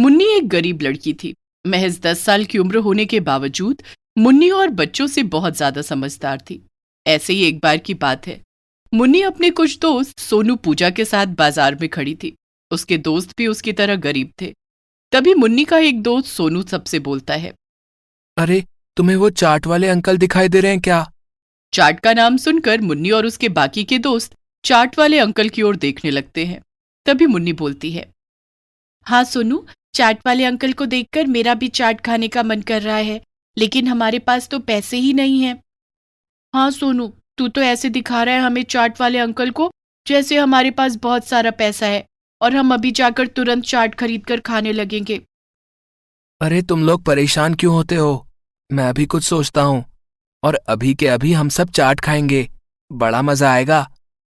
मुन्नी एक गरीब लड़की थी। महज 10 साल की उम्र होने के बावजूद मुन्नी और बच्चों से बहुत ज्यादा समझदार थी। ऐसे ही एक बार की बात है, मुन्नी अपने कुछ दोस्त सोनू पूजा के साथ बाजार में खड़ी थी। उसके दोस्त भी उसकी तरह गरीब थे। तभी मुन्नी का एक दोस्त सोनू सबसे बोलता है, अरे, तुम्हें वो चाट वाले अंकल दिखाई दे रहे हैं क्या? चाट का नाम सुनकर मुन्नी और उसके बाकी के दोस्त चाट वाले अंकल की ओर देखने लगते हैं। तभी मुन्नी बोलती है, हाँ सोनू, चाट वाले अंकल को देखकर मेरा भी चाट खाने का मन कर रहा है, लेकिन हमारे पास तो पैसे ही नहीं हैं। हाँ सोनू, तू तो ऐसे दिखा रहा है हमें चाट वाले अंकल को जैसे हमारे पास बहुत सारा पैसा है और हम अभी जाकर तुरंत चाट खरीद कर खाने लगेंगे। अरे, तुम लोग परेशान क्यों होते हो? मैं अभी कुछ सोचता हूँ और अभी के अभी हम सब चाट खाएंगे। बड़ा मजा आएगा।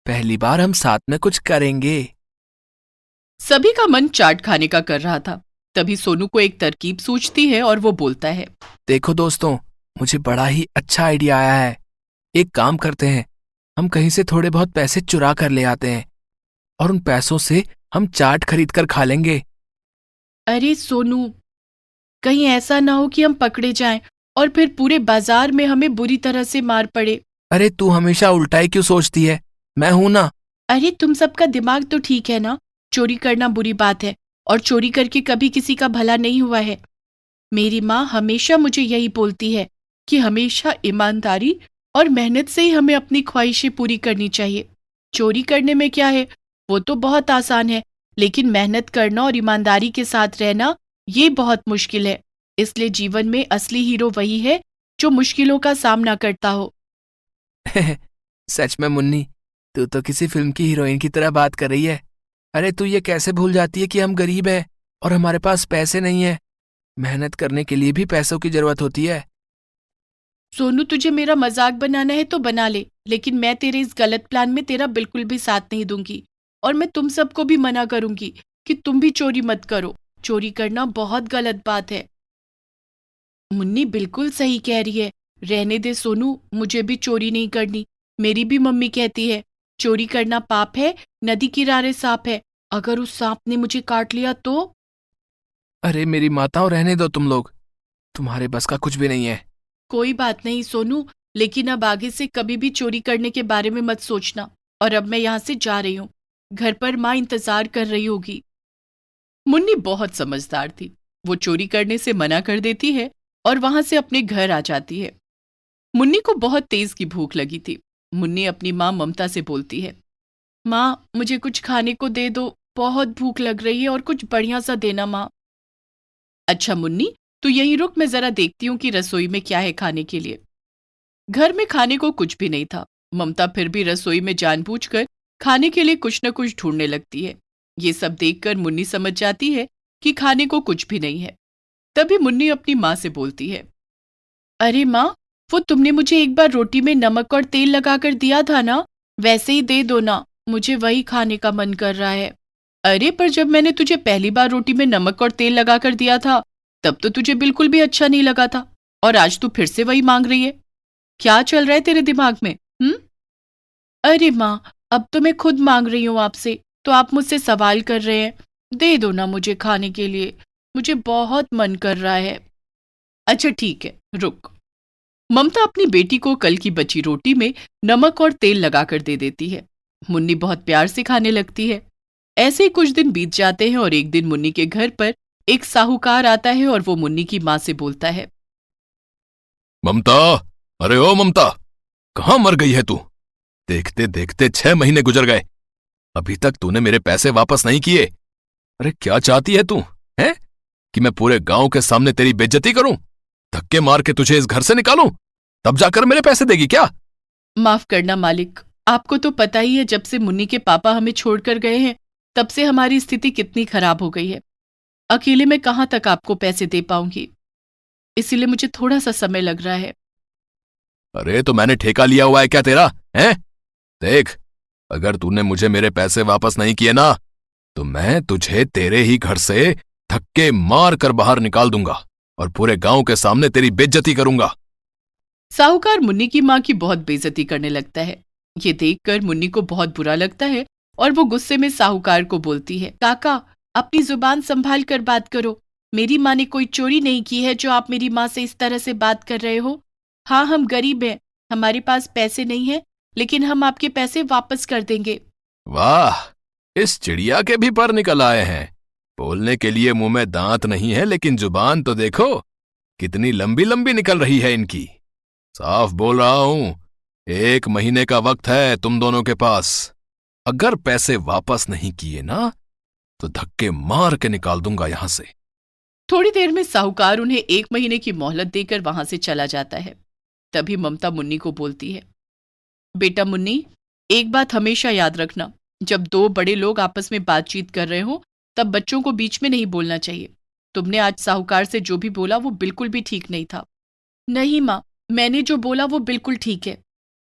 पहली बार हम साथ में कुछ करेंगे। सभी का मन चाट खाने का कर रहा था। तभी सोनू को एक तरकीब सूझती है और वो बोलता है, देखो दोस्तों, मुझे बड़ा ही अच्छा आइडिया आया है। एक काम करते हैं, हम कहीं से थोड़े बहुत पैसे चुरा कर ले आते हैं और उन पैसों से हम चाट खरीद कर खा लेंगे। अरे सोनू, कहीं ऐसा ना हो कि हम पकड़े जाएं और फिर पूरे बाजार में हमें बुरी तरह से मार पड़े। अरे, तू हमेशा उल्टा ही क्यों सोचती है? मैं हूं ना। अरे तुम सबका दिमाग तो ठीक है ना, चोरी करना बुरी बात है और चोरी करके कभी किसी का भला नहीं हुआ है। मेरी माँ हमेशा मुझे यही बोलती है कि हमेशा ईमानदारी और मेहनत से ही हमें अपनी ख्वाहिशें पूरी करनी चाहिए। चोरी करने में क्या है, वो तो बहुत आसान है, लेकिन मेहनत करना और ईमानदारी के साथ रहना ये बहुत मुश्किल है। इसलिए जीवन में असली हीरो वही है जो मुश्किलों का सामना करता हो। सच में मुन्नी, तू तो किसी फिल्म की हीरोइन की तरह बात कर रही है। अरे, तू ये कैसे भूल जाती है कि हम गरीब हैं और हमारे पास पैसे नहीं है। मेहनत करने के लिए भी पैसों की जरूरत होती है। सोनू, तुझे मेरा मजाक बनाना है तो बना ले, लेकिन मैं तेरे इस गलत प्लान में तेरा बिल्कुल भी साथ नहीं दूंगी और मैं तुम सबको भी मना करूंगी कि तुम भी चोरी मत करो। चोरी करना बहुत गलत बात है। मुन्नी बिल्कुल सही कह रही है। रहने दे सोनू, मुझे भी चोरी नहीं करनी। मेरी भी मम्मी कहती है चोरी करना पाप है, नदी किनारे सांप है, अगर उस सांप ने मुझे काट लिया तो। अरे मेरी माताओं, रहने दो तुम लोग। तुम्हारे बस का कुछ भी नहीं है। कोई बात नहीं सोनू, लेकिन अब आगे से कभी भी चोरी करने के बारे में मत सोचना। और अब मैं यहाँ से जा रही हूँ, घर पर माँ इंतजार कर रही होगी। मुन्नी बहुत समझदार थी। वो चोरी करने से मना कर देती है और वहां से अपने घर आ जाती है। मुन्नी को बहुत तेज की भूख लगी थी। मुन्नी अपनी माँ ममता से बोलती है, माँ मुझे कुछ खाने को दे दो, बहुत भूख लग रही है और कुछ बढ़िया सा देना माँ। अच्छा मुन्नी, तू यहीं रुक, मैं जरा देखती हूँ कि रसोई में क्या है खाने के लिए। घर में खाने को कुछ भी नहीं था। ममता फिर भी रसोई में जानबूझकर खाने के लिए कुछ न कुछ ढूंढने लगती है। ये सब देखकर मुन्नी समझ जाती है कि खाने को कुछ भी नहीं है। तभी मुन्नी अपनी माँ से बोलती है, अरे माँ, वो तुमने मुझे एक बार रोटी में नमक और तेल लगाकर दिया था ना, वैसे ही दे दो ना, मुझे वही खाने का मन कर रहा है। अरे पर जब मैंने तुझे पहली बार रोटी में नमक और तेल लगाकर दिया था तब तो तुझे बिल्कुल भी अच्छा नहीं लगा था, और आज तू फिर से वही मांग रही है। क्या चल रहा है तेरे दिमाग में? अरे माँ, अब तो मैं खुद मांग रही हूँ आपसे, तो आप मुझसे सवाल कर रहे हैं। दे दो ना मुझे खाने के लिए, मुझे बहुत मन कर रहा है। अच्छा ठीक है, रुक। ममता अपनी बेटी को कल की बची रोटी में नमक और तेल लगाकर दे देती है। मुन्नी बहुत प्यार से खाने लगती है। ऐसे ही कुछ दिन बीत जाते हैं और एक दिन मुन्नी के घर पर एक साहूकार आता है और वो मुन्नी की माँ से बोलता है, ममता, अरे ओ ममता, कहाँ मर गई है तू? देखते देखते 6 महीने गुजर गए, अभी तक तूने मेरे पैसे वापस नहीं किए। अरे क्या चाहती है तू? हैं कि मैं पूरे गांव के सामने तेरी बेइज्जती करूं, धक्के मार के तुझे इस घर से निकालूं, तब जाकर मेरे पैसे देगी क्या? माफ करना मालिक, आपको तो पता ही है जब से मुन्नी के पापा हमें छोड़कर गए हैं तब से हमारी स्थिति कितनी खराब हो गई है। अकेले में कहाँ तक आपको पैसे दे पाऊंगी, इसीलिए मुझे थोड़ा सा समय लग रहा है। अरे तो मैंने ठेका लिया हुआ है क्या तेरा? हैं? देख, अगर तूने मुझे मेरे पैसे वापस नहीं किए ना तो मैं तुझे तेरे ही घर से धक्के मार कर बाहर निकाल दूंगा और पूरे गांव के सामने तेरी बेइज्जती करूंगा। साहूकार मुन्नी की माँ की बहुत बेइज्जती करने लगता है। ये देखकर मुन्नी को बहुत बुरा लगता है और वो गुस्से में साहूकार को बोलती है, काका, अपनी जुबान संभाल कर बात करो। मेरी माँ ने कोई चोरी नहीं की है जो आप मेरी माँ से इस तरह से बात कर रहे हो। हाँ, हम गरीब हैं, हमारे पास पैसे नहीं है, लेकिन हम आपके पैसे वापस कर देंगे। वाह, इस चिड़िया के भी पर निकल आए हैं। बोलने के लिए मुंह में दांत नहीं है, लेकिन जुबान तो देखो कितनी लंबी लंबी निकल रही है इनकी। साफ बोल रहा हूं, 1 महीने का वक्त है तुम दोनों के पास। अगर पैसे वापस नहीं किए ना, तो धक्के मार के निकाल दूंगा यहां से। थोड़ी देर में साहूकार उन्हें 1 महीने की मोहलत देकर वहां से चला जाता है। तभी ममता मुन्नी को बोलती है, बेटा मुन्नी, एक बात हमेशा याद रखना, जब 2 बड़े लोग आपस में बातचीत कर रहे हो तब बच्चों को बीच में नहीं बोलना चाहिए। तुमने आज साहूकार से जो भी बोला वो बिल्कुल भी ठीक नहीं था। नहीं माँ, मैंने जो बोला वो बिल्कुल ठीक है।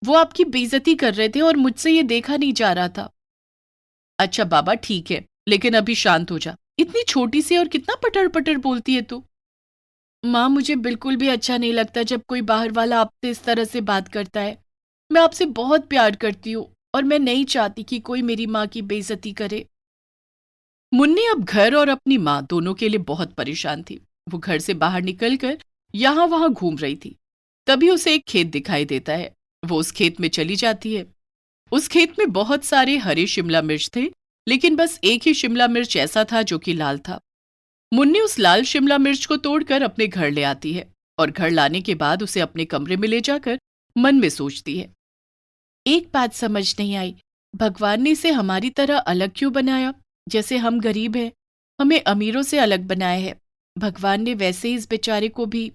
वो आपकी बेइज्जती कर रहे थे और मुझसे ये देखा नहीं जा रहा था। अच्छा बाबा, ठीक है, लेकिन अभी शांत हो जा। इतनी छोटी सी और कितना पटर पटर बोलती है तू। माँ, मुझे बिल्कुल भी अच्छा नहीं लगता जब कोई बाहर वाला आपसे इस तरह से बात करता है। मैं आपसे बहुत प्यार करती हूँ और मैं नहीं चाहती कि कोई मेरी माँ की बेइज्जती करे। मुन्नी अब घर और अपनी माँ दोनों के लिए बहुत परेशान थी। वो घर से बाहर निकलकर यहां वहां घूम रही थी। तभी उसे एक खेत दिखाई देता है। वो उस खेत में चली जाती है। उस खेत में बहुत सारे हरे शिमला मिर्च थे, लेकिन बस एक ही शिमला मिर्च ऐसा था जो कि लाल था। मुन्नी उस लाल शिमला मिर्च को तोड़कर अपने घर ले आती है और घर लाने के बाद उसे अपने कमरे में ले जाकर मन में सोचती है, एक बात समझ नहीं आई, भगवान ने इसे हमारी तरह अलग क्यों बनाया? जैसे हम गरीब हैं, हमें अमीरों से अलग बनाया है। भगवान ने वैसे ही इस बेचारे को भी।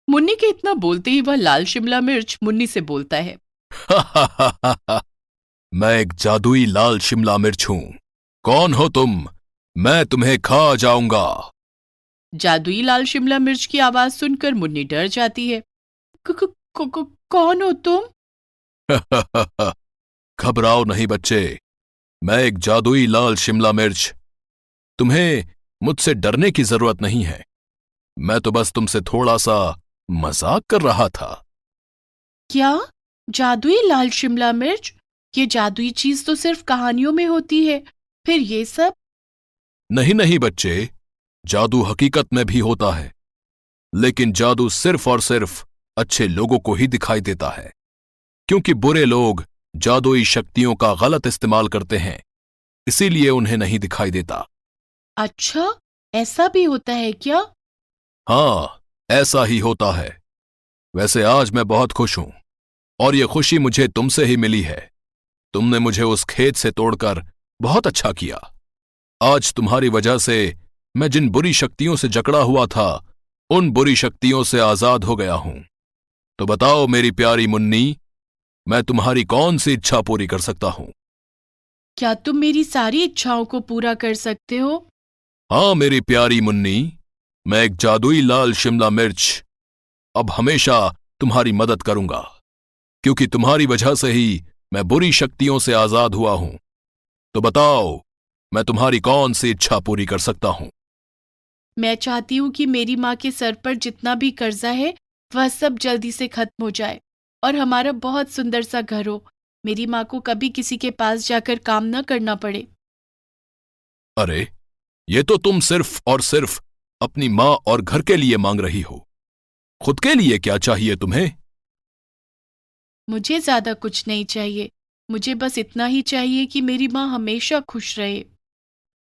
मुन्नी के इतना बोलते ही वह लाल शिमला मिर्च मुन्नी से बोलता है, मैं एक जादुई लाल शिमला मिर्च हूं। कौन हो तुम? मैं तुम्हें खा जाऊंगा। जादुई लाल शिमला मिर्च की आवाज सुनकर मुन्नी डर जाती है। कौन हो तुम? घबराओ नहीं बच्चे, मैं एक जादुई लाल शिमला मिर्च। तुम्हें मुझसे डरने की जरूरत नहीं है। मैं तो बस तुमसे थोड़ा सा मजाक कर रहा था। क्या? जादुई लाल शिमला मिर्च? ये जादुई चीज तो सिर्फ कहानियों में होती है, फिर ये सब? नहीं नहीं बच्चे, जादू हकीकत में भी होता है, लेकिन जादू सिर्फ और सिर्फ अच्छे लोगों को ही दिखाई देता है, क्योंकि बुरे लोग जादुई शक्तियों का गलत इस्तेमाल करते हैं, इसीलिए उन्हें नहीं दिखाई देता। अच्छा, ऐसा भी होता है क्या? हाँ, ऐसा ही होता है। वैसे आज मैं बहुत खुश हूं, और ये खुशी मुझे तुमसे ही मिली है। तुमने मुझे उस खेत से तोड़कर बहुत अच्छा किया। आज तुम्हारी वजह से मैं जिन बुरी शक्तियों से जकड़ा हुआ था, उन बुरी शक्तियों से आजाद हो गया हूं। तो बताओ मेरी प्यारी मुन्नी, मैं तुम्हारी कौन सी इच्छा पूरी कर सकता हूं? क्या तुम मेरी सारी इच्छाओं को पूरा कर सकते हो? हाँ मेरी प्यारी मुन्नी, मैं एक जादुई लाल शिमला मिर्च अब हमेशा तुम्हारी मदद करूंगा, क्योंकि तुम्हारी वजह से ही मैं बुरी शक्तियों से आजाद हुआ हूं। तो बताओ, मैं तुम्हारी कौन सी इच्छा पूरी कर सकता हूं? मैं चाहती हूँ कि मेरी माँ के सर पर जितना भी कर्जा है वह सब जल्दी से खत्म हो जाए और हमारा बहुत सुंदर सा घर हो। मेरी माँ को कभी किसी के पास जाकर काम न करना पड़े। अरे, ये तो तुम सिर्फ और सिर्फ अपनी माँ और घर के लिए मांग रही हो। खुद के लिए क्या चाहिए तुम्हें? मुझे ज्यादा कुछ नहीं चाहिए, मुझे बस इतना ही चाहिए कि मेरी माँ हमेशा खुश रहे।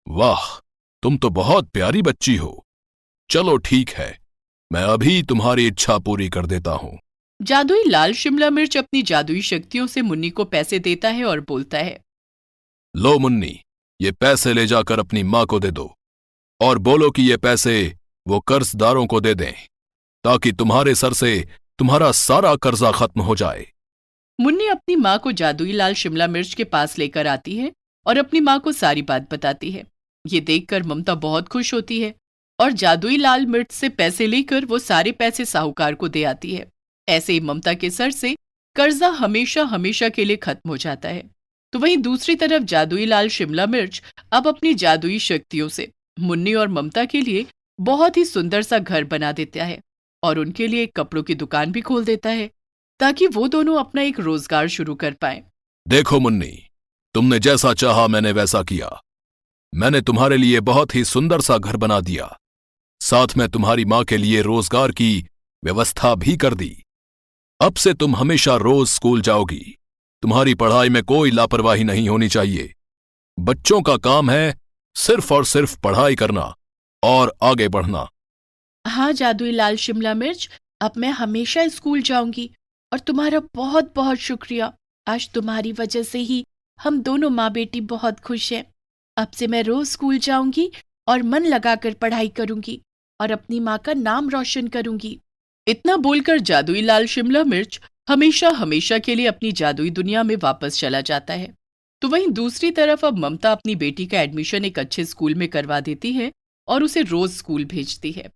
वाह, तुम तो बहुत प्यारी बच्ची हो। चलो ठीक है, मैं अभी तुम्हारी इच्छा पूरी कर देता हूं। जादुई लाल शिमला मिर्च अपनी जादुई शक्तियों से मुन्नी को पैसे देता है और बोलता है, लो मुन्नी, ये पैसे ले जाकर अपनी माँ को दे दो और बोलो कि ये पैसे वो कर्जदारों को दे दें, ताकि तुम्हारे सर से तुम्हारा सारा कर्जा खत्म हो जाए। मुन्नी अपनी माँ को जादुई लाल शिमला मिर्च के पास लेकर आती है और अपनी माँ को सारी बात बताती है। ये देखकर ममता बहुत खुश होती है और जादुई लाल मिर्च से पैसे लेकर वो सारे पैसे साहूकार को दे आती है। ऐसे ही ममता के सर से कर्जा हमेशा हमेशा के लिए खत्म हो जाता है। तो वहीं दूसरी तरफ जादुई लाल शिमला मिर्च अब अपनी जादुई शक्तियों से मुन्नी और ममता के लिए बहुत ही सुंदर सा घर बना देता है और उनके लिए एक कपड़ों की दुकान भी खोल देता है, ताकि वो दोनों अपना एक रोजगार शुरू कर पाएं। देखो मुन्नी, तुमने जैसा चाहा मैंने वैसा किया। मैंने तुम्हारे लिए बहुत ही सुंदर सा घर बना दिया। साथ में तुम्हारी मां के लिए रोजगार की व्यवस्था भी कर दी। अब से तुम हमेशा रोज स्कूल जाओगी। तुम्हारी पढ़ाई में कोई लापरवाही नहीं होनी चाहिए। बच्चों का काम है सिर्फ और सिर्फ पढ़ाई करना और आगे बढ़ना। हाँ जादुई लाल शिमला मिर्च, अब मैं हमेशा स्कूल जाऊंगी। और तुम्हारा बहुत बहुत शुक्रिया। आज तुम्हारी वजह से ही हम दोनों माँ बेटी बहुत खुश हैं। अब से मैं रोज स्कूल जाऊंगी और मन लगाकर पढ़ाई करूंगी और अपनी माँ का नाम रोशन करूंगी। इतना बोलकर जादुई लाल शिमला मिर्च हमेशा हमेशा के लिए अपनी जादुई दुनिया में वापस चला जाता है। तो वहीं दूसरी तरफ अब ममता अपनी बेटी का एडमिशन एक अच्छे स्कूल में करवा देती है और उसे रोज स्कूल भेजती है।